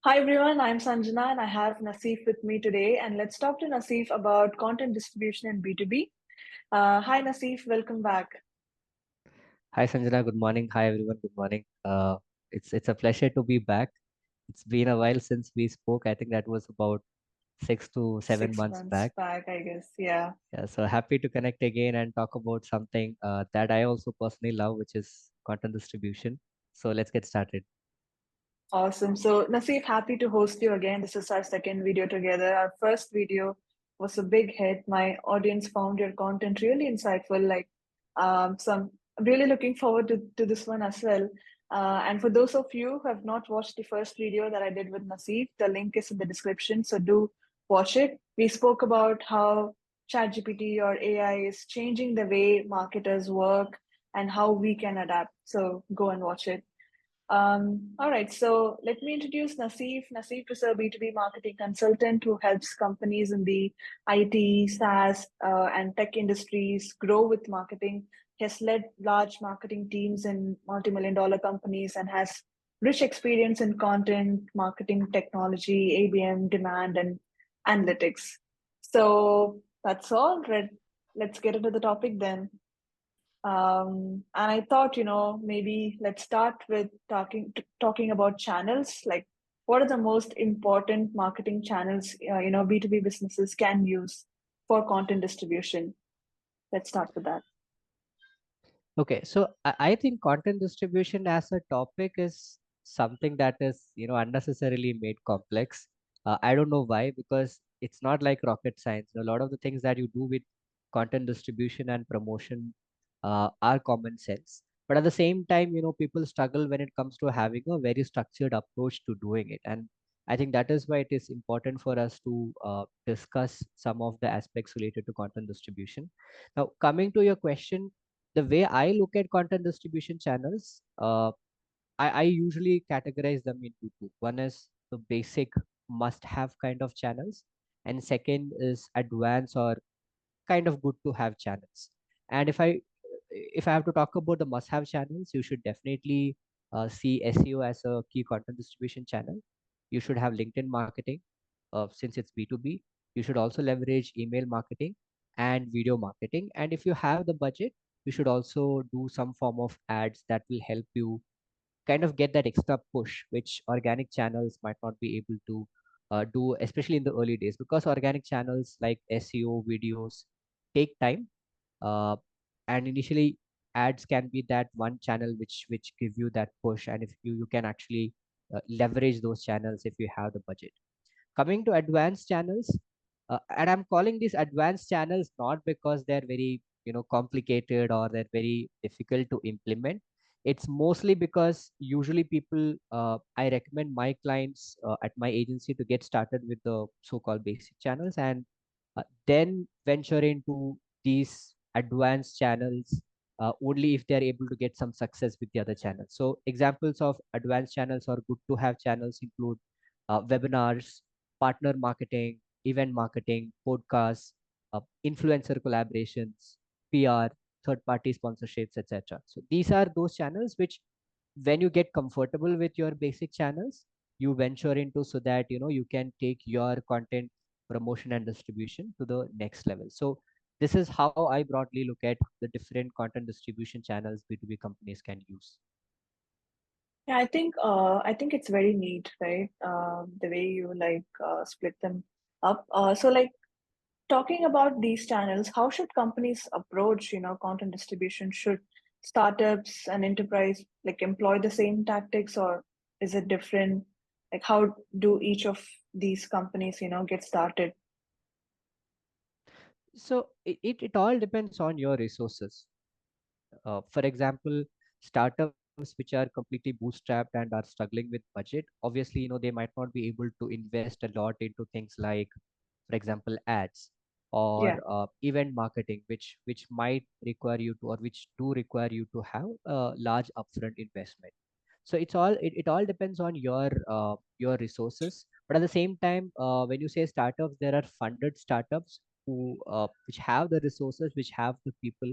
Hi everyone, I'm Sanjana and I have Naseef with me today. And let's talk to Naseef about content distribution in B2B. Hi Naseef, welcome back. Hi Sanjana, good morning. Hi everyone, good morning. It's a pleasure to be back. It's been a while since we spoke. I think that was about 6 to 7 Six months months back. back, I guess. Yeah, Yeah, so happy to connect again and talk about something that I also personally love, which is content distribution. So let's get started. awesome. So Naseef, happy to host you again. This is our second video together. Our first video was a big hit. My audience found your content really insightful. So I'm really looking forward to this one as well. And for those of you who have not watched the first video that I did with Naseef, the link is in the description. So do watch it. We spoke about how ChatGPT or AI is changing the way marketers work and how we can adapt. So go and watch it. All right, so let me introduce Naseef. Naseef is a B2B marketing consultant who helps companies in the IT, SaaS, and tech industries grow with marketing. He has led large marketing teams in multi-million dollar companies and has rich experience in content, marketing technology, ABM, demand, and analytics. So that's all. Let's get into the topic then. And I thought, maybe let's start with talking about channels. Like, what are the most important marketing channels, B2B businesses can use for content distribution? Let's start with that. Okay, so I think content distribution as a topic is something that is, unnecessarily made complex. I don't know why, because it's not like rocket science. A lot of the things that you do with content distribution and promotion are common sense. But at the same time, people struggle when it comes to having a very structured approach to doing it. And I think that is why it is important for us to discuss some of the aspects related to content distribution. Now, coming to your question, the way I look at content distribution channels, I usually categorize them into two. One is the basic must have kind of channels, and second is advanced or kind of good to have channels. And if I have to talk about the must have channels, you should definitely see SEO as a key content distribution channel. You should have LinkedIn marketing, since it's B2B. You should also leverage email marketing and video marketing. And if you have the budget, you should also do some form of ads that will help you kind of get that extra push, which organic channels might not be able to do, especially in the early days, because organic channels like SEO videos take time. Uh, and initially, ads can be that one channel which give you that push, and if you can actually leverage those channels if you have the budget. Coming to advanced channels, and I'm calling these advanced channels not because they're very complicated or they're very difficult to implement. It's mostly because usually people, I recommend my clients at my agency to get started with the so-called basic channels, and then venture into these advanced channels only if they're able to get some success with the other channels. So examples of advanced channels or good to have channels include webinars, partner marketing, event marketing, podcasts, influencer collaborations, PR, third party sponsorships, etc. So these are those channels which, when you get comfortable with your basic channels, you venture into so that you can take your content promotion and distribution to the next level. So this is how I broadly look at the different content distribution channels B2B companies can use. Yeah, I think it's very neat, right? The way you split them up. So like talking about these channels, how should companies approach, content distribution? Should startups and enterprise like employ the same tactics or is it different? Like how do each of these companies, get started? So it all depends on your resources. For example, startups which are completely bootstrapped and are struggling with budget, obviously, they might not be able to invest a lot into things like, for example, ads or Yeah. event marketing, which might require you to, or which do require you to have a large upfront investment. So it all depends on your resources. But at the same time, when you say startups, there are funded startups who which have the resources, which have the people,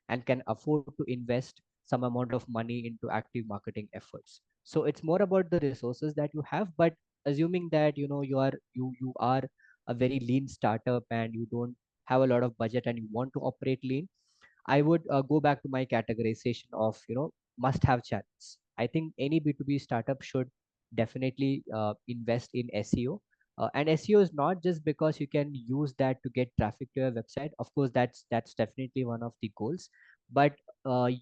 and can afford to invest some amount of money into active marketing efforts. So it's more about the resources that you have. But assuming that you are a very lean startup and you don't have a lot of budget and you want to operate lean, I would go back to my categorization of must have channels. I think any B2B startup should definitely invest in SEO. And SEO is not just because you can use that to get traffic to your website. Of course, that's definitely one of the goals. But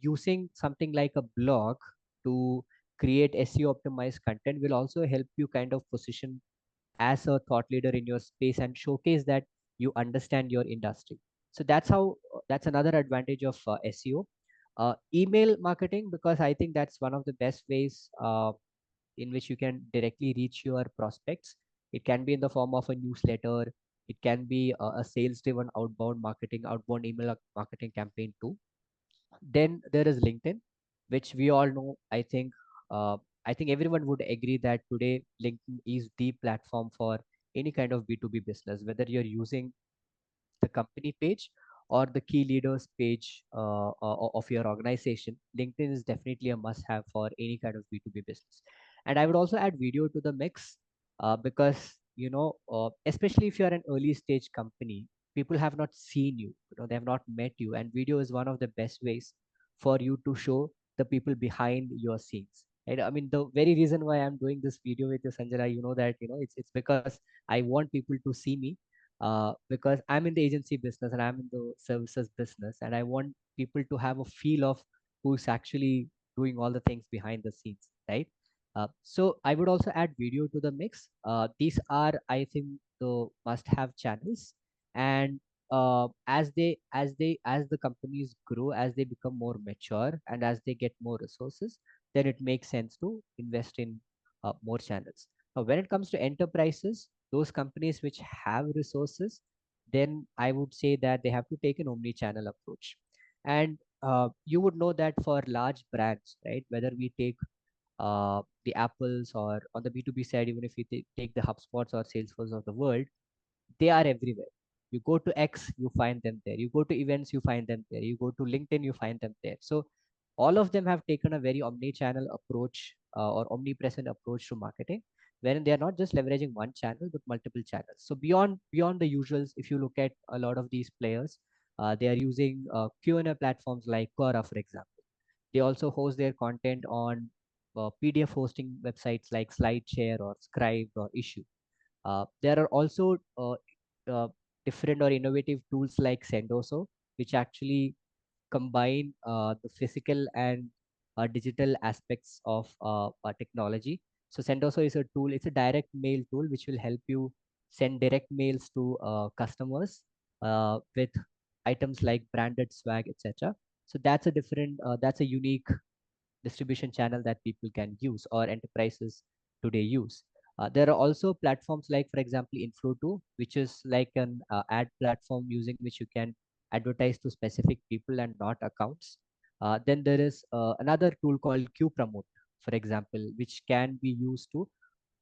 using something like a blog to create SEO optimized content will also help you kind of position as a thought leader in your space and showcase that you understand your industry. So that's another advantage of SEO. Email marketing, because I think that's one of the best ways in which you can directly reach your prospects. It can be in the form of a newsletter. It can be a sales driven outbound marketing, outbound email marketing campaign too. Then there is LinkedIn, which we all know. I think everyone would agree that today LinkedIn is the platform for any kind of B2B business, whether you're using the company page or the key leaders page of your organization. LinkedIn is definitely a must have for any kind of B2B business. And I would also add video to the mix, because especially if you're an early stage company, people have not seen you, they have not met you, and video is one of the best ways for you to show the people behind your scenes. And I mean, the very reason why I'm doing this video with you, Sanjana, that it's because I want people to see me, because I'm in the agency business and I'm in the services business, and I want people to have a feel of who's actually doing all the things behind the scenes, right? So I would also add video to the mix. These are, I think, the must-have channels, and as the companies grow, as they become more mature, and as they get more resources, then it makes sense to invest in more channels. Now, when it comes to enterprises, those companies which have resources, then I would say that they have to take an omni-channel approach. And you would know that for large brands, right? Whether we take the Apples, or on the B2B side, even if we take the HubSpots or Salesforce of the world, they are everywhere. You go to X, you find them there. You go to events, you find them there. You go to LinkedIn, you find them there. So all of them have taken a very omni-channel approach, or omnipresent approach to marketing, wherein they are not just leveraging one channel but multiple channels. So beyond the usuals, if you look at a lot of these players, they are using Q&A platforms like Quora, for example. They also host their content on PDF hosting websites like SlideShare or Scribe or Issue. There are also uh, different or innovative tools like Sendoso, which actually combine the physical and digital aspects of technology. So Sendoso is a tool, it's a direct mail tool which will help you send direct mails to customers with items like branded swag, etc. So that's a unique distribution channel that people can use or enterprises today use. There are also platforms like, for example, Inflo2, which is like an ad platform using which you can advertise to specific people and not accounts. Then there is another tool called Q Promote, for example, which can be used to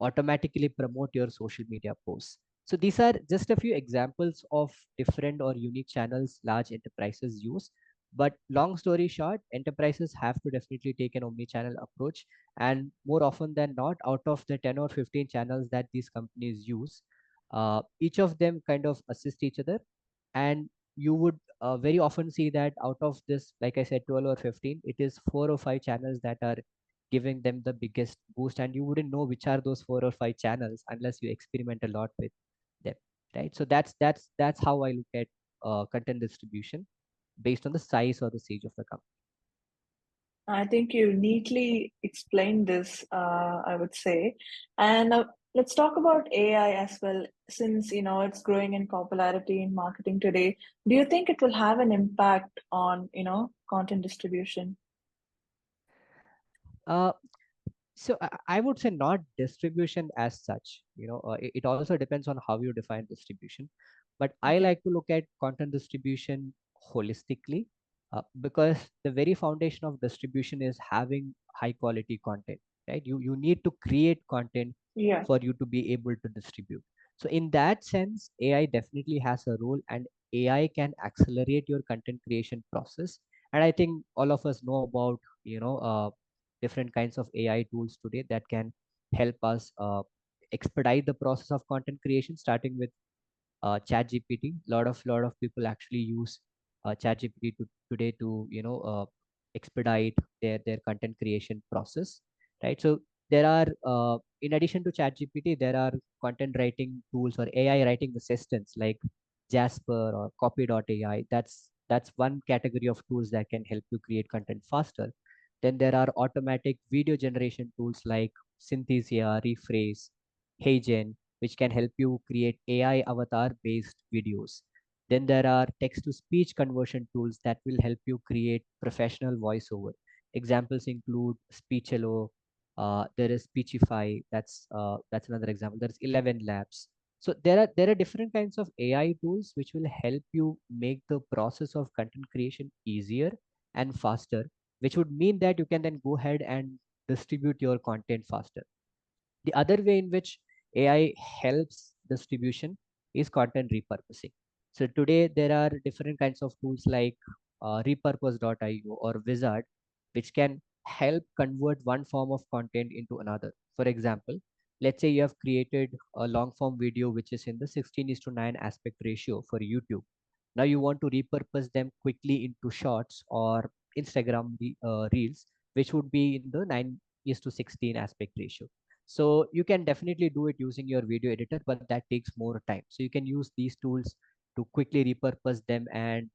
automatically promote your social media posts. So these are just a few examples of different or unique channels large enterprises use. But long story short, enterprises have to definitely take an omni-channel approach. And more often than not, out of the 10 or 15 channels that these companies use, each of them kind of assist each other. And you would very often see that out of this, like I said, 12 or 15, it is 4 or 5 channels that are giving them the biggest boost. And you wouldn't know which are those 4 or 5 channels unless you experiment a lot with them, right? So that's how I look at content distribution based on the size or the stage of the company. I think you neatly explained this, I would say. And let's talk about AI as well, since it's growing in popularity in marketing today. Do you think it will have an impact on content distribution? Uh, so I would say not distribution as such. It also depends on how you define distribution. But I Okay. like to look at content distribution holistically, because the very foundation of distribution is having high quality content, right? You need to create content Yeah. for you to be able to distribute. So in that sense, AI definitely has a role, and AI can accelerate your content creation process. And I think all of us know about different kinds of AI tools today that can help us expedite the process of content creation, starting with chat gpt. Lot of people actually use chat gpt today to expedite their content creation process, right? So there are in addition to chat gpt, there are content writing tools or ai writing assistants like jasper or copy.ai. That's one category of tools that can help you create content faster. Then there are automatic video generation tools like synthesia, rephrase, heygen, which can help you create AI avatar based videos. Then there are text to speech conversion tools that will help you create professional voiceover. Examples include Speechello, there is Speechify, that's another example. There's 11 Labs. So there are different kinds of AI tools which will help you make the process of content creation easier and faster, which would mean that you can then go ahead and distribute your content faster. The other way in which AI helps distribution is content repurposing. So today there are different kinds of tools like repurpose.io or Wizard, which can help convert one form of content into another. For example, let's say you have created a long form video which is in the 16 is to 9 aspect ratio for YouTube. Now you want to repurpose them quickly into shorts or Instagram reels, which would be in the 9 is to 16 aspect ratio. So you can definitely do it using your video editor, but that takes more time. So you can use these tools to quickly repurpose them and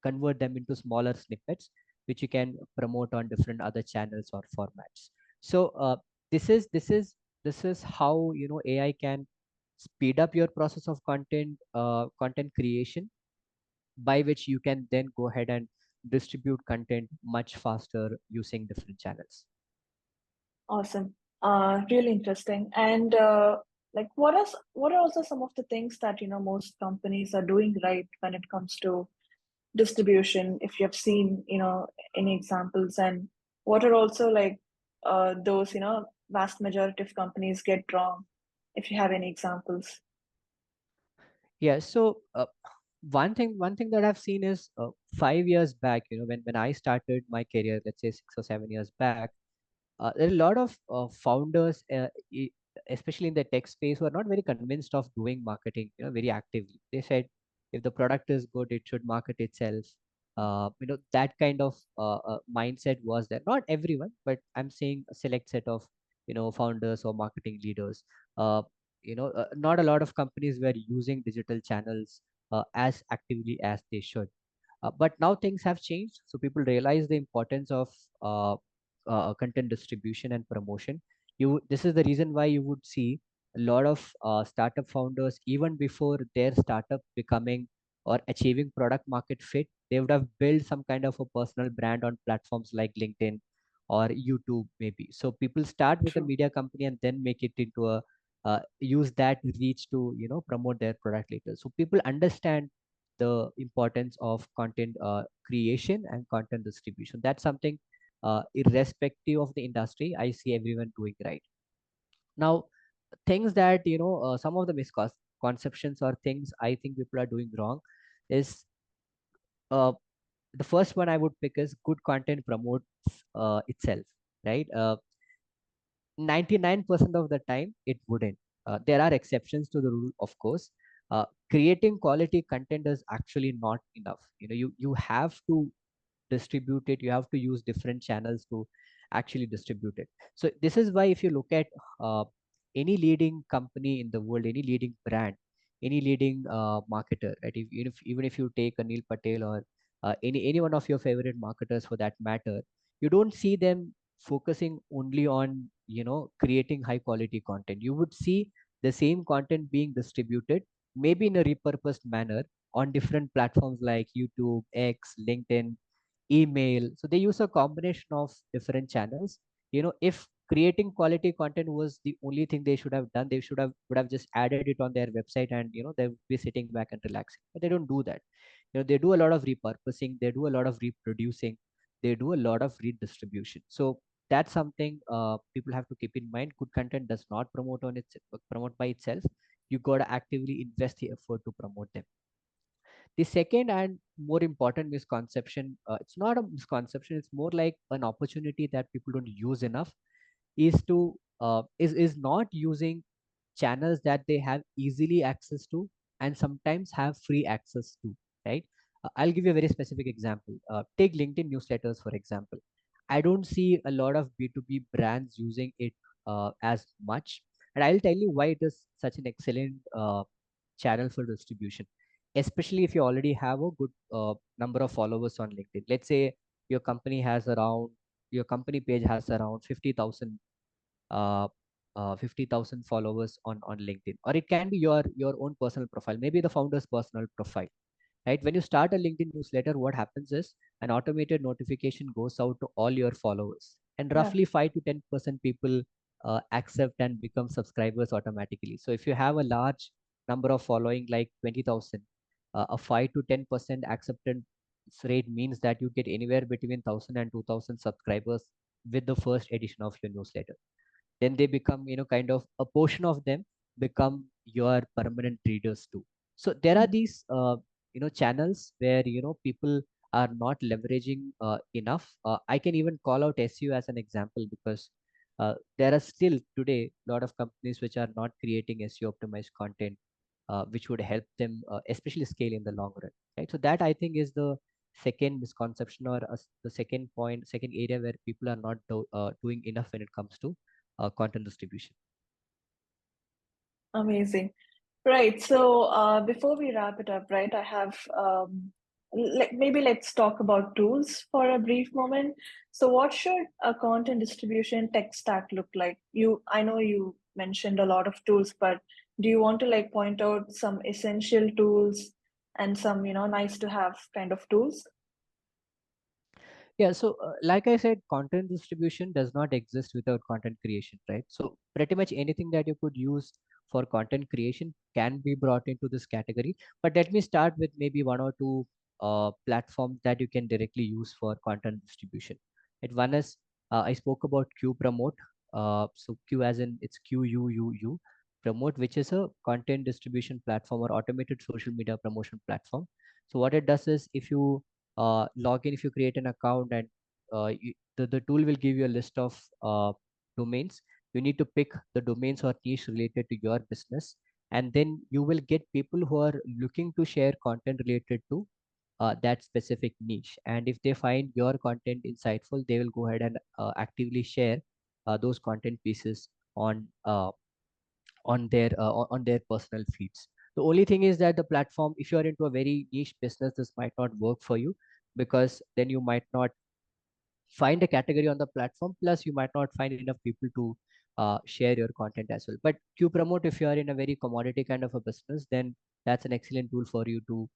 convert them into smaller snippets, which you can promote on different other channels or formats. So this is this is this is how AI can speed up your process of content creation, by which you can then go ahead and distribute content much faster using different channels. Awesome. Really interesting. And like, what are also some of the things that most companies are doing right when it comes to distribution? If you have seen any examples, and what are also like those vast majority of companies get wrong? If you have any examples. Yeah. So one thing that I've seen is 5 years back, when I started my career, let's say 6 or 7 years back, there are a lot of founders, especially in the tech space, who are not very convinced of doing marketing, very actively. They said if the product is good, it should market itself. That kind of mindset was there. Not everyone, but I'm saying a select set of founders or marketing leaders. Uh, Not a lot of companies were using digital channels as actively as they should. But now things have changed, so people realize the importance of uh, content distribution and promotion. This is the reason why you would see a lot of startup founders, even before their startup becoming or achieving product market fit, they would have built some kind of a personal brand on platforms like LinkedIn or YouTube, maybe. So people start with a True. media company and then make it into a use that reach to promote their product later. So people understand the importance of content creation and content distribution. That's something, irrespective of the industry, I see everyone doing right now. Things that some of the misconceptions or things I think people are doing wrong is, uh, the first one I would pick is good content promotes itself, right? 99% of the time it wouldn't. There are exceptions to the rule, of course. Creating quality content is actually not enough. You have to distribute it. You have to use different channels to actually distribute it. So this is why, if you look at any leading company in the world, any leading brand, any leading marketer, right? Even if you take Anil Patel or any one of your favorite marketers for that matter, you don't see them focusing only on creating high quality content. You would see the same content being distributed, maybe in a repurposed manner, on different platforms like YouTube, X, LinkedIn, email. So they use a combination of different channels. If creating quality content was the only thing they should have done, they would have just added it on their website, and they would be sitting back and relaxing. But they don't do that. They do a lot of repurposing, they do a lot of reproducing, they do a lot of redistribution. So that's something people have to keep in mind. Good content does not promote by itself. You got to actively invest the effort to promote them. The second and more important misconception, it's not a misconception, it's more like an opportunity that people don't use enough, is not using channels that they have easily access to and sometimes have free access to, right? I'll give you a very specific example. Take LinkedIn newsletters, for example. I don't see a lot of B2B brands using it as much. And I'll tell you why it is such an excellent channel for distribution, especially if you already have a good number of followers on LinkedIn. Let's say your company has around, your company page has around 50,000 uh, 50,000 followers on LinkedIn, or it can be your own personal profile, maybe the founder's personal profile, right? When you start a LinkedIn newsletter, what happens is an automated notification goes out to all your followers, and Yeah. roughly 5 to 10% people accept and become subscribers automatically. So if you have a large number of following like 20,000, a 5 to 10% acceptance rate means that you get anywhere between 1,000 and 2,000 subscribers with the first edition of your newsletter. Then they become, kind of a portion of them become your permanent readers too. So there are Mm. these channels where people are not leveraging enough. I can even call out SEO as an example, because there are still today a lot of companies which are not creating SEO optimized content, which would help them especially scale in the long run, right? So that I think is the second misconception, or the second point, second area where people are not doing enough when it comes to content distribution. Amazing. Right. So before we wrap it up, right, I have maybe let's talk about tools for a brief moment. So what should a content distribution tech stack look like? I know you mentioned a lot of tools, but do you want to like point out some essential tools and some, nice to have kind of tools? Yeah, so like I said, content distribution does not exist without content creation, right? So pretty much anything that you could use for content creation can be brought into this category. But let me start with maybe one or two platforms that you can directly use for content distribution. And one is, I spoke about Q Promote. So Q as in it's QUUU Promote, which is a content distribution platform or automated social media promotion platform. So what it does is, if you log in, if you create an account, and the tool will give you a list of domains. You need to pick the domains or niche related to your business, and then you will get people who are looking to share content related to that specific niche. And if they find your content insightful, they will go ahead and actively share those content pieces on their personal feeds. The only thing is that the platform, if you are into a very niche business, this might not work for you, because then you might not find a category on the platform, plus you might not find enough people to share your content as well. But Q Promote, if you are in a very commodity kind of a business, then that's an excellent tool for you to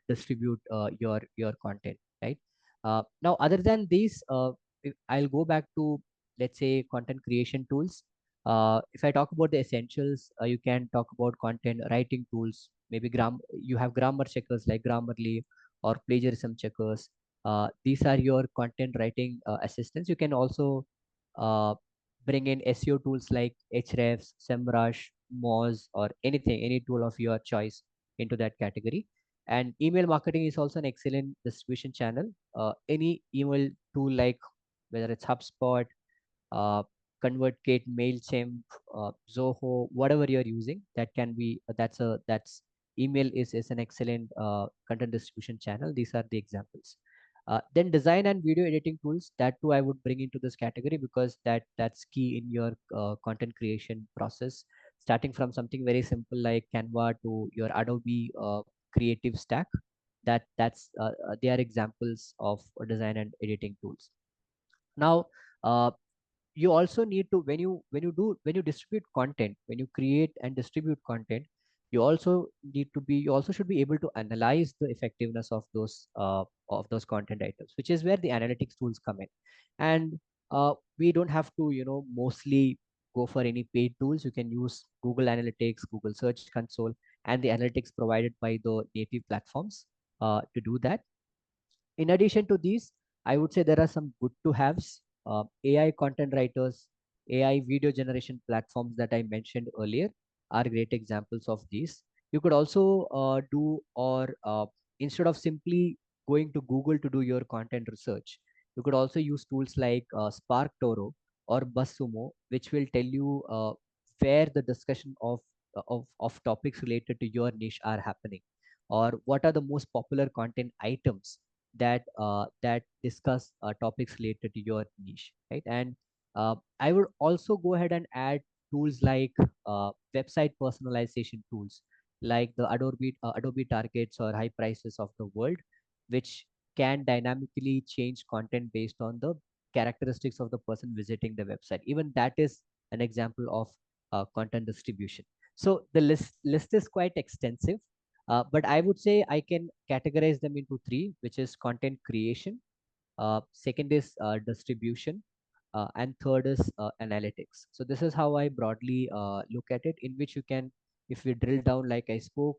distribute your content, right? Now, other than these, I'll go back to, let's say, content creation tools. If I talk about the essentials, you can talk about content writing tools. Maybe you have grammar checkers like Grammarly, or plagiarism checkers. These are your content writing assistants. You can also uh, bring in SEO tools like Hrefs, SEMrush, Moz, or anything, any tool of your choice into that category. And email marketing is also an excellent distribution channel. Any email tool, like whether it's HubSpot, uh, ConvertKit, Mailchimp, Zoho, whatever you're using, that can be that's email is an excellent content distribution channel. These are the examples. Then design and video editing tools, that too I would bring into this category, because that's key in your content creation process. Starting from something very simple like Canva to your Adobe creative stack, they are examples of design and editing tools. Now, uh, you also need to, when you distribute content, when you create and distribute content, you also should be able to analyze the effectiveness of those content items, which is where the analytics tools come in. And we don't have to mostly go for any paid tools. You can use Google Analytics, Google Search Console, and the analytics provided by the native platforms to do that. In addition to these, I would say there are some good to haves. AI content writers, AI video generation platforms that I mentioned earlier are great examples of these. You could also instead of simply going to Google to do your content research, you could also use tools like Spark Toro or BuzzSumo, which will tell you where the discussion of topics related to your niche are happening, or what are the most popular content items that discuss topics related to your niche, right? And I would also go ahead and add tools like website personalization tools, like the Adobe Targets or High Prices of the world, which can dynamically change content based on the characteristics of the person visiting the website. Even that is an example of content distribution. So the list is quite extensive, but I would say I can categorize them into three, which is content creation, second is distribution, and third is analytics. So this is how I broadly look at it, in which you can, if we drill down, like I spoke,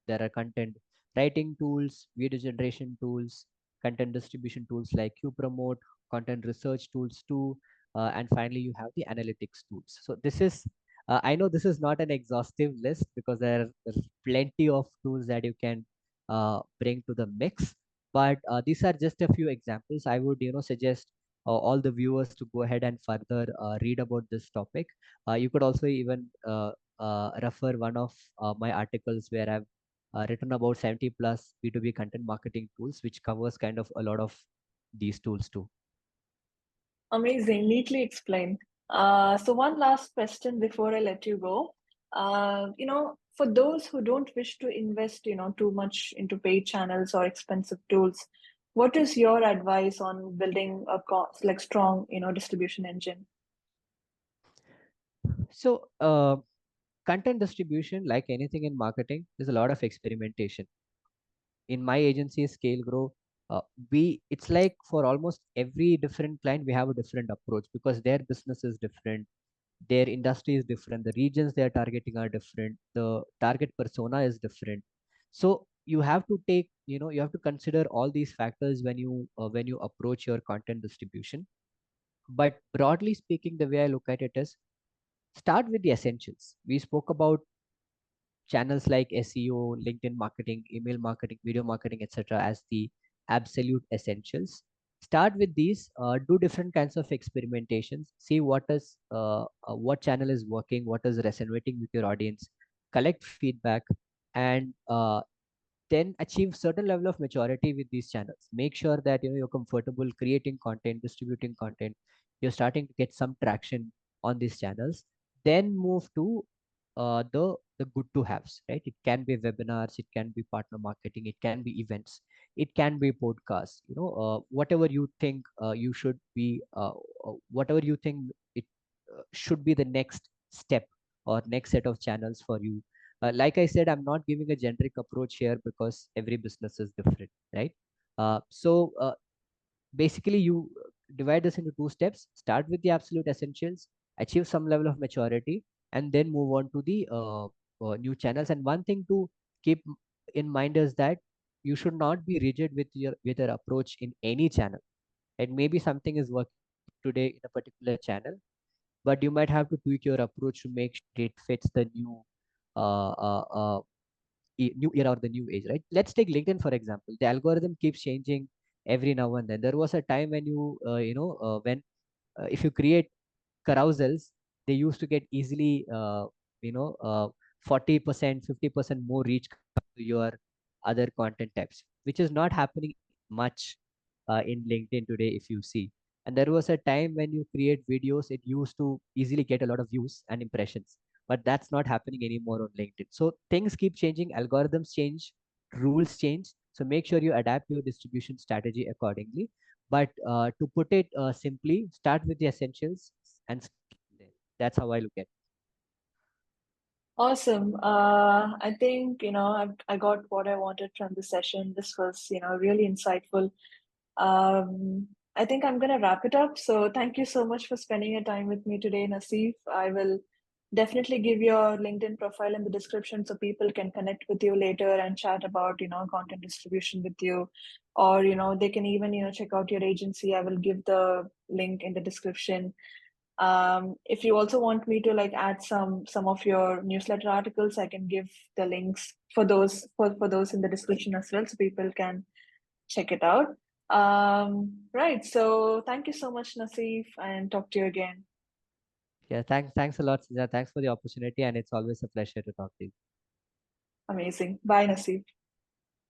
there are content writing tools, video generation tools, content distribution tools like QPromote, content research tools too, and finally you have the analytics tools. So this is, I know this is not an exhaustive list, because there's plenty of tools that you can bring to the mix, but these are just a few examples. I would suggest all the viewers to go ahead and further read about this topic. You could also even refer one of my articles where I've written about 70 plus B2B content marketing tools, which covers kind of a lot of these tools too. Amazing, neatly explained. So one last question before I let you go. For those who don't wish to invest, too much into paid channels or expensive tools, what is your advice on building a like strong, distribution engine? So content distribution, like anything in marketing, there's a lot of experimentation. In my agency Skalegrow, we it's like for almost every different client we have a different approach, because their business is different, their industry is different, the regions they are targeting are different, the target persona is different. So you have to take, you have to consider all these factors when you approach your content distribution. But broadly speaking, the way I look at it is, start with the essentials. We spoke about channels like SEO, LinkedIn marketing, email marketing, video marketing, etc., as the absolute essentials. Start with these. Do different kinds of experimentations. See what channel is working, what is resonating with your audience. Collect feedback, and then achieve certain level of maturity with these channels. Make sure that you're comfortable creating content, distributing content. You're starting to get some traction on these channels. Then move to the good to haves, right? It can be webinars, it can be partner marketing, it can be events, it can be podcasts. Whatever you think you should be, whatever you think it should be the next step or next set of channels for you. Like I said, I'm not giving a generic approach here, because every business is different, right? So basically, you divide this into two steps. Start with the absolute essentials, achieve some level of maturity, and then move on to the new channels. And one thing to keep in mind is that you should not be rigid with your approach in any channel. And maybe something is working today in a particular channel, but you might have to tweak your approach to make sure it fits the uh, uh, uh, new era or the new age, right? Let's take LinkedIn for example. The algorithm keeps changing every now and then. There was a time when when if you create carousels, they used to get easily you know uh, 40%, 50% more reach compared to your other content types, which is not happening much in LinkedIn today, if you see. And there was a time when you create videos, it used to easily get a lot of views and impressions, but that's not happening anymore on LinkedIn. So things keep changing, algorithms change, rules change. So make sure you adapt your distribution strategy accordingly. But to put it simply, start with the essentials and scale from there. That's how I look at it. Awesome. I think, I got what I wanted from the session. This was, really insightful. I think I'm going to wrap it up. So thank you so much for spending your time with me today, Naseef. I will definitely give your LinkedIn profile in the description so people can connect with you later and chat about, content distribution with you. Or, they can even, check out your agency. I will give the link in the description. If you also want me to like add some of your newsletter articles, I can give the links for those in the description as well, so people can check it out. Right. So thank you so much, Naseef, and talk to you again. Yeah, thanks a lot, Sija. Thanks for the opportunity, and it's always a pleasure to talk to you. Amazing. Bye, Naseef.